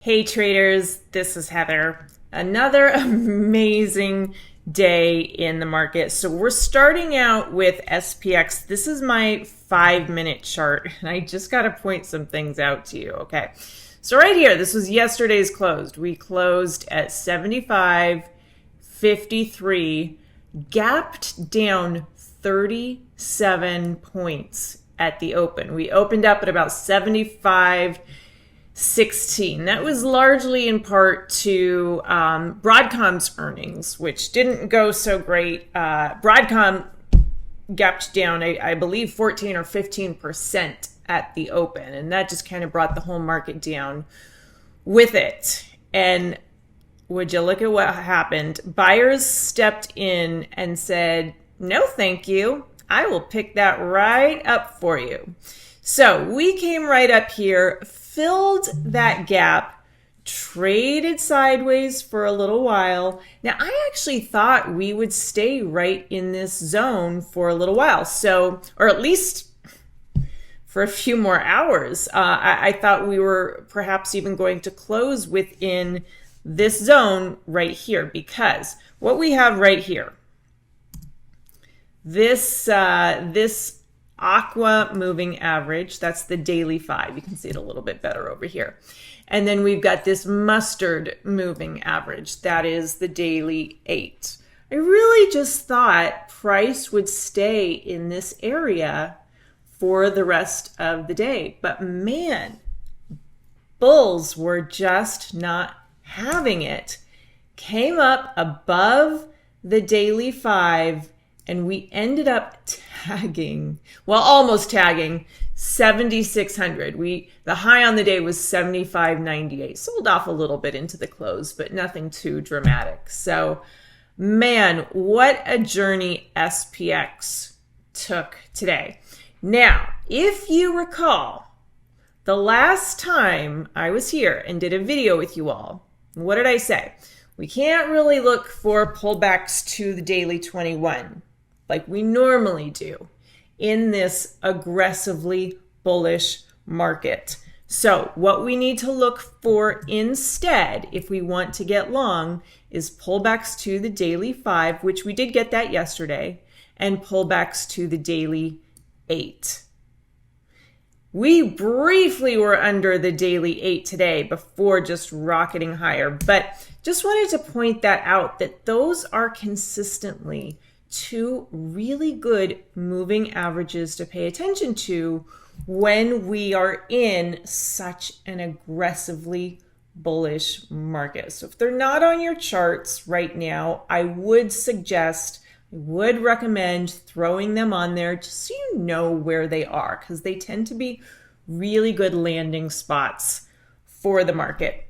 Hey traders, this is Heather. Another amazing day in the market. So we're starting out with SPX. This is my 5-minute chart, and I just got to point some things out to you. Okay, so right here, this was yesterday's closed. We closed at 75.53, gapped down 37 points at the open. We opened up at about 75.16. That was largely in part to Broadcom's earnings, which didn't go so great. Broadcom gapped down, I believe, 14 or 15% at the open, and that just kind of brought the whole market down with it. And would you look at what happened? Buyers stepped in and said, no, thank you. I will pick that right up for you. So we came right up here, filled that gap, traded sideways for a little while. Now, I actually thought we would stay right in this zone for a little while. So, or at least for a few more hours. I thought we were perhaps even going to close within this zone right here, because what we have right here, this aqua moving average, that's the daily 5. You can see it a little bit better over here. And then we've got this mustard moving average, that is the daily 8. I really just thought price would stay in this area for the rest of the day. But man, bulls were just not having it. Came up above the daily 5, and we ended up tagging, well, almost tagging 7,600. The high on the day was 75.98. Sold off a little bit into the close, but nothing too dramatic. So, man, what a journey SPX took today. Now, if you recall, the last time I was here and did a video with you all, what did I say? We can't really look for pullbacks to the daily 21 like we normally do in this aggressively bullish market. So what we need to look for instead, if we want to get long, is pullbacks to the daily 5, which we did get that yesterday, and pullbacks to the daily 8. We briefly were under the daily 8 today before just rocketing higher, but just wanted to point that out, that those are consistently two really good moving averages to pay attention to when we are in such an aggressively bullish market. So if they're not on your charts right now, I would recommend throwing them on there just so you know where they are, because they tend to be really good landing spots for the market.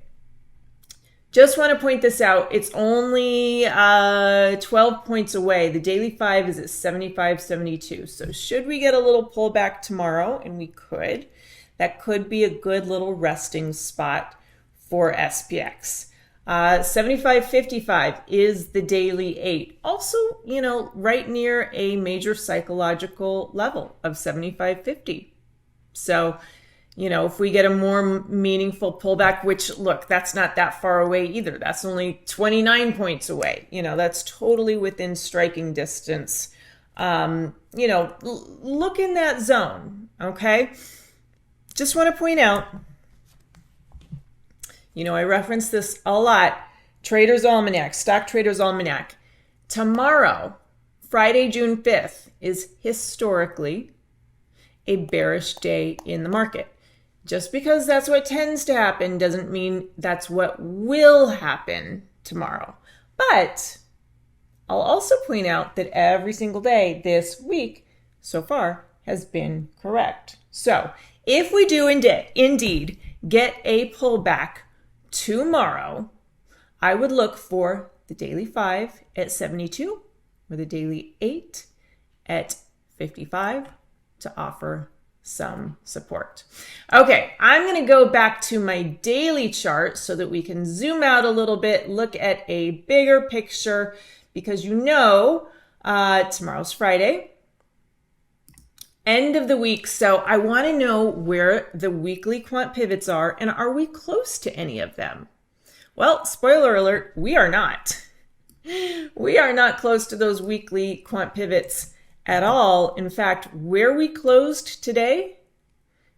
Just want to point this out. It's only 12 points away. The daily 5 is at 75.72. So should we get a little pullback tomorrow, and we could, that could be a good little resting spot for SPX. 75.55 is the daily 8. Also, right near a major psychological level of 75.50. So, if we get a more meaningful pullback, which, look, that's not that far away either. That's only 29 points away. That's totally within striking distance. Look in that zone, okay? Just want to point out, I reference this a lot. Trader's Almanac, Stock Trader's Almanac. Tomorrow, Friday, June 5th, is historically a bearish day in the market. Just because that's what tends to happen doesn't mean that's what will happen tomorrow. But I'll also point out that every single day this week so far has been correct. So if we do indeed get a pullback tomorrow, I would look for the daily 5 at 72 or the daily 8 at 55 to offer some support. Okay, I'm going to go back to my daily chart so that we can zoom out a little bit, look at a bigger picture, because tomorrow's Friday, end of the week. So I want to know where the weekly quant pivots are, and are we close to any of them? Well, spoiler alert, we are not. We are not close to those weekly quant pivots at all. In fact, where we closed today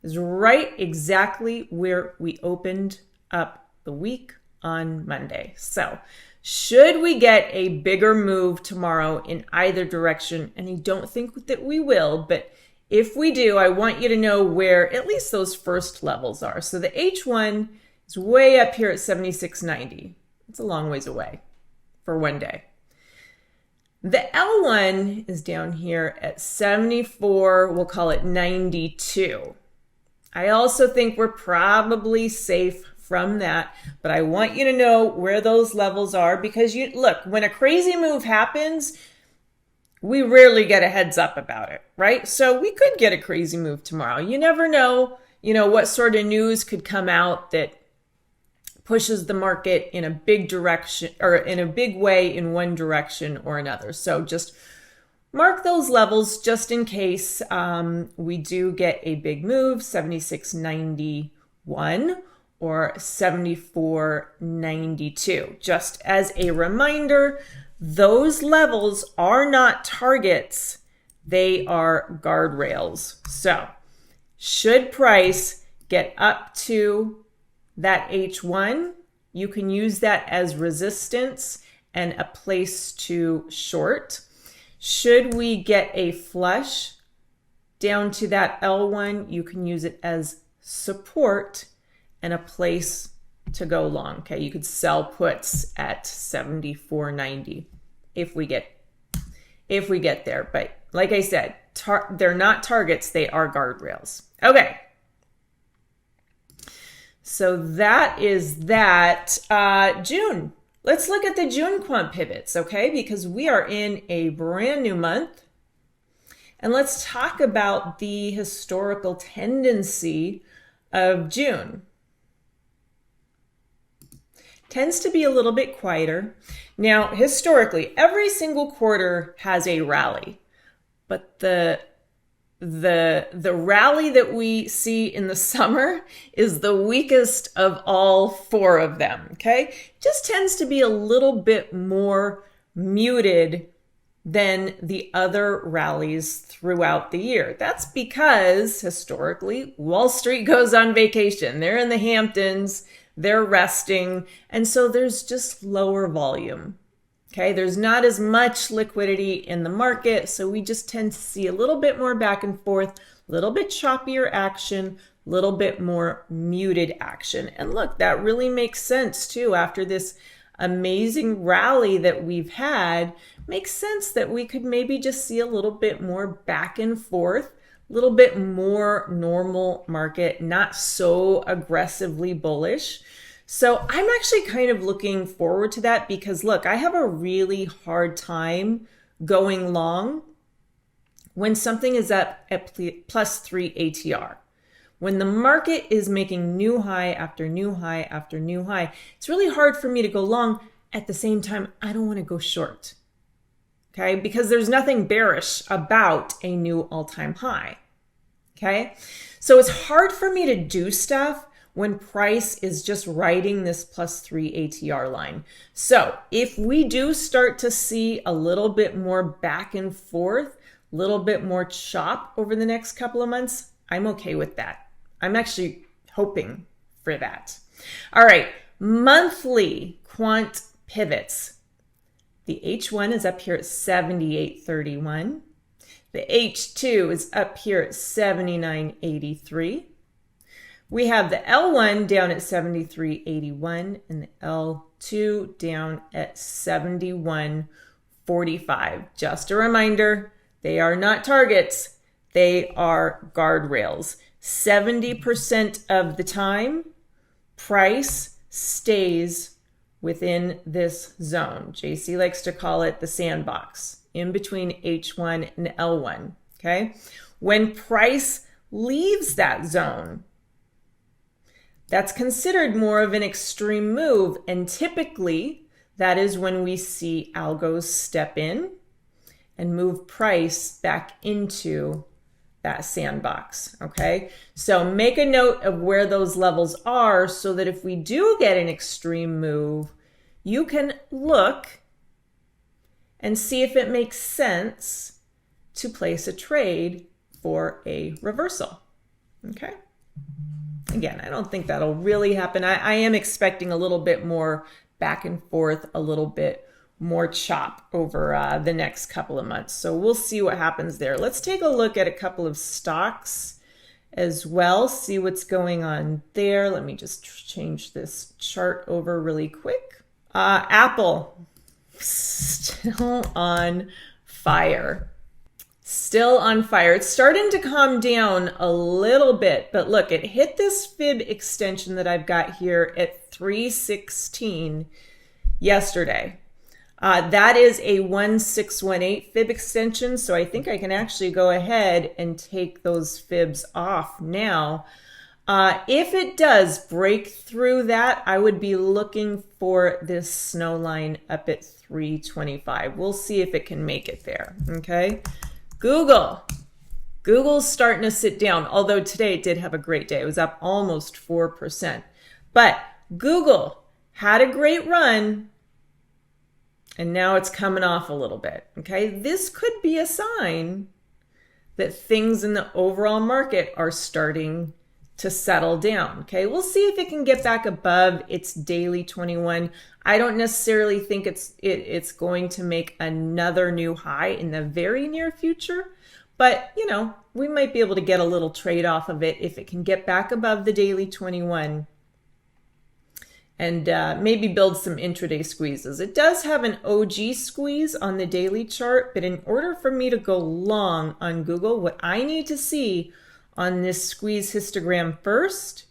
is right exactly where we opened up the week on Monday. So should we get a bigger move tomorrow in either direction, and I don't think that we will, but if we do, I want you to know where at least those first levels are. So the H1 is way up here at 76.90. It's a long ways away for one day. The L1 is down here at 74, we'll call it 92. I also think we're probably safe from that, but I want you to know where those levels are, because look, when a crazy move happens, we rarely get a heads up about it, right? So we could get a crazy move tomorrow. You never know, what sort of news could come out that pushes the market in a big direction, or in a big way in one direction or another. So just mark those levels just in case we do get a big move, 76.91 or 74.92. Just as a reminder, those levels are not targets, they are guardrails. So should price get up to that H1, you can use that as resistance and a place to short. Should we get a flush down to that L1, you can use it as support and a place to go long. Okay, you could sell puts at 74.90 if we get there. But like I said, they're not targets, they are guardrails. Okay. So that is that. June. Let's look at the June quant pivots, okay? Because we are in a brand new month. And let's talk about the historical tendency of June. Tends to be a little bit quieter. Now, historically, every single quarter has a rally, but the rally that we see in the summer is the weakest of all four of them, okay? Just tends to be a little bit more muted than the other rallies throughout the year. That's because historically, Wall Street goes on vacation. They're in the Hamptons, they're resting, and so there's just lower volume. Okay, there's not as much liquidity in the market, so we just tend to see a little bit more back and forth, a little bit choppier action, a little bit more muted action. And look, that really makes sense too. After this amazing rally that we've had, makes sense that we could maybe just see a little bit more back and forth, a little bit more normal market, not so aggressively bullish. So I'm actually kind of looking forward to that because look, I have a really hard going long when something is up at +3 ATR. When the market is making new high after new high after new high, it's really hard for me to go long. At the same time, I don't want to go short, okay? Because there's nothing bearish about a new all-time high, okay? So it's hard for me to do stuff when price is just riding this +3 ATR line. So if we do start to see a little bit more back and forth, a little bit more chop over the next couple of months, I'm okay with that. I'm actually hoping for that. All right, monthly quant pivots. The H1 is up here at 78.31. The H2 is up here at 79.83. We have the L1 down at 73.81 and the L2 down at 71.45. Just a reminder, they are not targets, they are guardrails. 70% of the time, price stays within this zone. JC likes to call it the sandbox, in between H1 and L1, okay? When price leaves that zone, that's considered more of an extreme move, and typically that is when we see algos step in and move price back into that sandbox, okay? So make a note of where those levels are so that if we do get an extreme move, you can look and see if it makes sense to place a trade for a reversal, okay? Again, I don't think that'll really happen. I am expecting a little bit more back and forth, a little bit more chop over the next couple of months. So we'll see what happens there. Let's take a look at a couple of stocks as well, see what's going on there. Let me just change this chart over really quick. Apple, still on fire. Still on fire. It's starting to calm down a little bit, but look, it hit this fib extension that I've got here at 316 yesterday. That is a 1618 fib extension, so I think I can actually go ahead and take those fibs off now. If it does break through that, I would be looking for this snow line up at 325. We'll see if it can make it there, okay? Google's starting to sit down, although today it did have a great day. It was up almost 4%. But Google had a great run, and now it's coming off a little bit, okay? This could be a sign that things in the overall market are starting to settle down, okay? We'll see if it can get back above its daily 21. I don't necessarily think it's going to make another new high in the very near future, but you know, we might be able to get a little trade off of it if it can get back above the daily 21 and maybe build some intraday squeezes. It does have an OG squeeze on the daily chart, but in order for me to go long on Google, what I need to see on this squeeze histogram first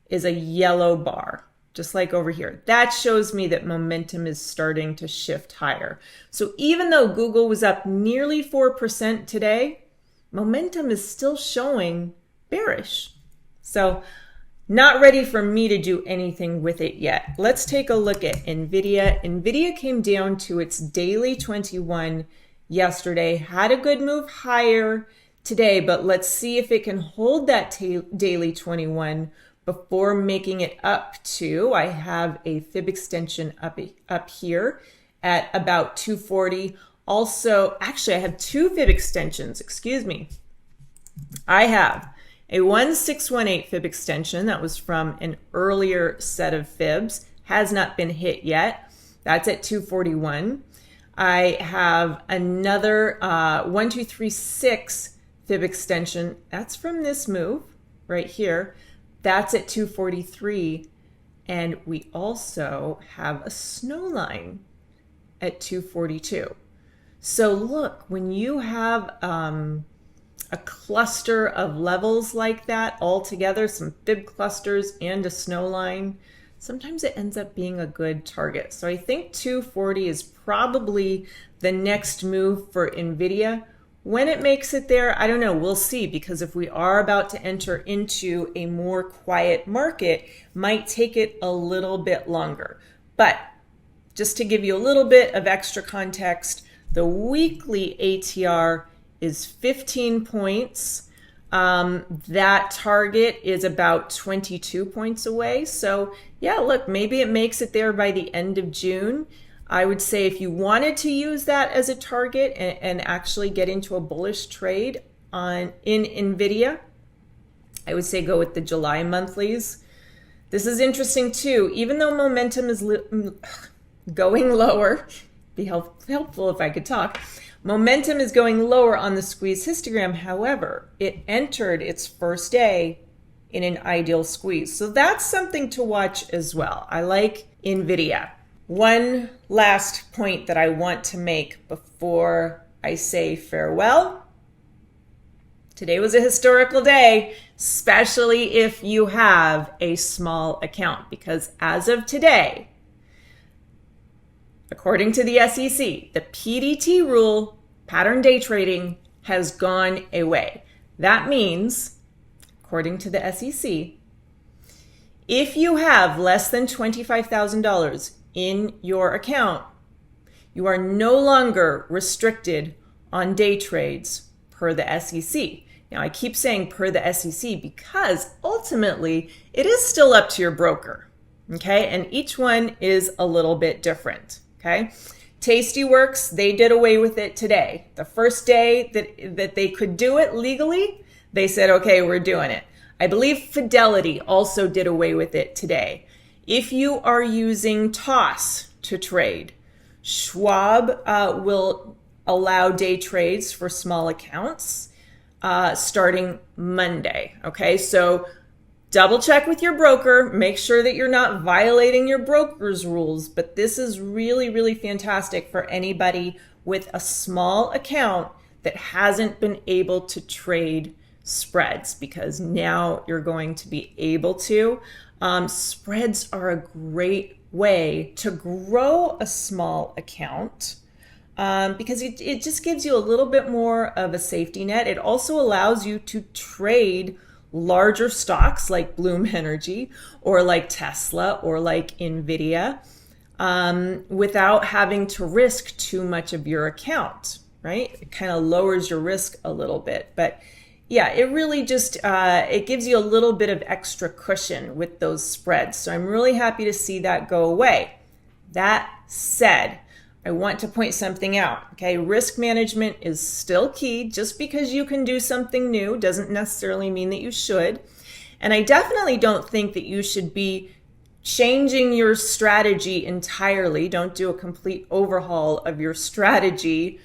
is a yellow bar, just like over here. That shows me that momentum is starting to shift higher. So even though Google was up nearly 4% today, momentum is still showing bearish. So not ready for me to do anything with it yet. Let's take a look at Nvidia. Nvidia came down to its daily 21 yesterday, had a good move higher today, but let's see if it can hold that daily 21 before making it up to, I have a fib extension up here at about 240. Also, actually I have two fib extensions, excuse me. I have a 1618 fib extension that was from an earlier set of fibs, has not been hit yet. That's at 241. I have another 1236 fib extension. That's from this move right here. That's at 243. And we also have a snow line at 242. So look, when you have a cluster of levels like that all together, some fib clusters and a snow line, sometimes it ends up being a good target. So I think 240 is probably the next move for Nvidia. When it makes it there, I don't know, we'll see, because if we are about to enter into a more quiet market, might take it a little bit longer. But just to give you a little bit of extra context, the weekly ATR is 15 points. That target is about 22 points away. So yeah, look, maybe it makes it there by the end of June. I would say if you wanted to use that as a target and actually get into a bullish trade in Nvidia, I would say go with the July monthlies. This is interesting too. Even though momentum is going lower, be helpful if I could talk. Momentum is going lower on the squeeze histogram. However, it entered its first day in an ideal squeeze. So that's something to watch as well. I like Nvidia. One last point that I want to make before I say farewell. Today was a historical day, especially if you have a small account, because as of today, according to the SEC, the PDT rule, pattern day trading, has gone away. That means, according to the SEC, if you have less than $25,000 in your account, you are no longer restricted on day trades per the SEC. Now, I keep saying per the SEC because ultimately it is still up to your broker, okay? And each one is a little bit different, okay? Tastyworks, they did away with it today. The first day that they could do it legally, they said, okay, we're doing it. I believe Fidelity also did away with it today. If you are using TOS to trade, Schwab will allow day trades for small accounts starting Monday. Okay, so double check with your broker, make sure that you're not violating your broker's rules, but this is really, really fantastic for anybody with a small account that hasn't been able to trade spreads, because now you're going to be able to. Spreads are a great way to grow a small account because it just gives you a little bit more of a safety net. It also allows you to trade larger stocks like Bloom Energy or like Tesla or like Nvidia without having to risk too much of your account, right? It kind of lowers your risk a little bit, but yeah, it really just, it gives you a little bit of extra cushion with those spreads. So I'm really happy to see that go away. That said, I want to point something out, okay? Risk management is still key. Just because you can do something new doesn't necessarily mean that you should. And I definitely don't think that you should be changing your strategy entirely. Don't do a complete overhaul of your strategy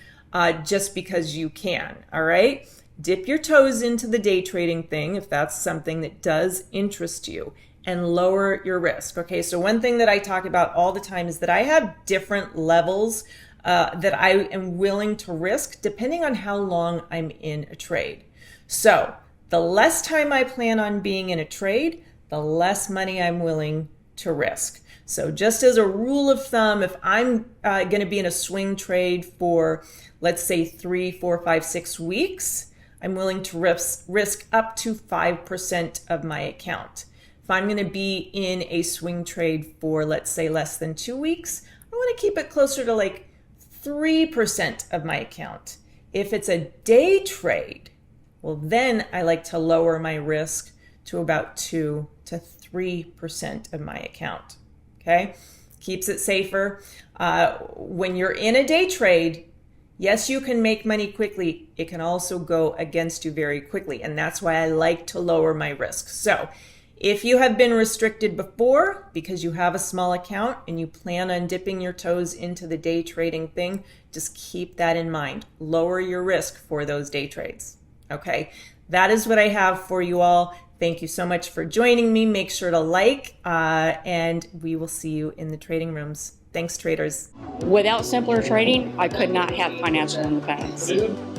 just because you can, all right? Dip your toes into the day trading thing if that's something that does interest you, and lower your risk. Okay, so one thing that I talk about all the time is that I have different levels that I am willing to risk depending on how long I'm in a trade. So the less time I plan on being in a trade, the less money I'm willing to risk. So just as a rule of thumb, if I'm going to be in a swing trade for, let's say, 3, 4, 5, 6 weeks, I'm willing to risk up to 5% of my account. If I'm going to be in a swing trade for, let's say, less than 2 weeks, I want to keep it closer to like 3% of my account. If it's a day trade, well, then I like to lower my risk to about 2 to 3% of my account. Okay, keeps it safer. When you're in a day trade, yes, you can make money quickly. It can also go against you very quickly. And that's why I like to lower my risk. So if you have been restricted before because you have a small account and you plan on dipping your toes into the day trading thing, just keep that in mind. Lower your risk for those day trades. Okay, that is what I have for you all. Thank you so much for joining me. Make sure to like, and we will see you in the trading rooms. Thanks, traders. Without simpler trading, I could not have financial independence.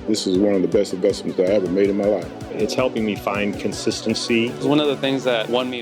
This is one of the best investments I ever made in my life. It's helping me find consistency. It's one of the things that won me.